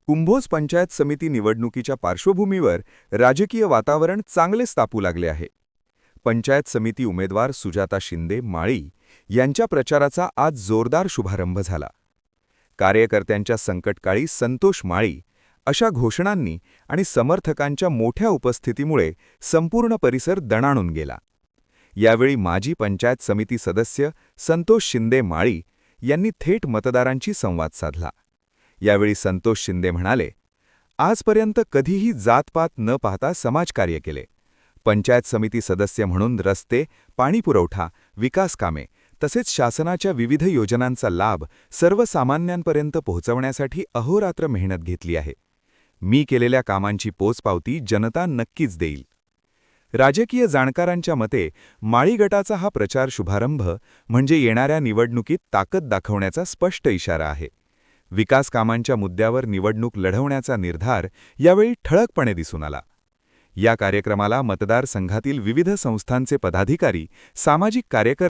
कुंभोज पंचायत समिती निवडणुकीच्या पार्श्वभूमीवर राजकीय वातावरण चांगलेच तापू लागले आहे. पंचायत समिती उमेदवार सुजाता शिंदे माळी यांच्या प्रचाराचा आज जोरदार शुभारंभ झाला. कार्यकर्त्यांच्या संकटकाळी संतोष माळी अशा घोषणांनी आणि समर्थकांच्या मोठ्या उपस्थितीमुळे संपूर्ण परिसर दणाणून गेला. यावेळी माजी पंचायत समिती सदस्य संतोष शिंदे माळी यांनी थेट मतदारांशी संवाद साधला. यावेळी संतोष शिंदे म्हणाले, आजपर्यंत कधीही जातपात न पाहता समाजकार्य केले. पंचायत समिती सदस्य म्हणून रस्ते, पाणीपुरवठा, विकास कामे तसेच शासनाच्या विविध योजनांचा लाभ सर्वसामान्यांपर्यंत पोहोचवण्यासाठी अहोरात्र मेहनत घेतली आहे. मी केलेल्या कामांची पोचपावती जनता नक्कीच देईल. राजकीय जाणकारांच्या मते माळी गटाचा हा प्रचार शुभारंभ म्हणजे येणाऱ्या निवडणुकीत ताकद दाखवण्याचा स्पष्ट इशारा आहे. विकास कामांच्या मुद्द्यावर निवडणूक लढवण्याचा निर्धार यावेळी ठळकपणे दिसून आला. या कार्यक्रमाला मतदारसंघातील विविध संस्थांचे पदाधिकारी, सामाजिक कार्यकर्ते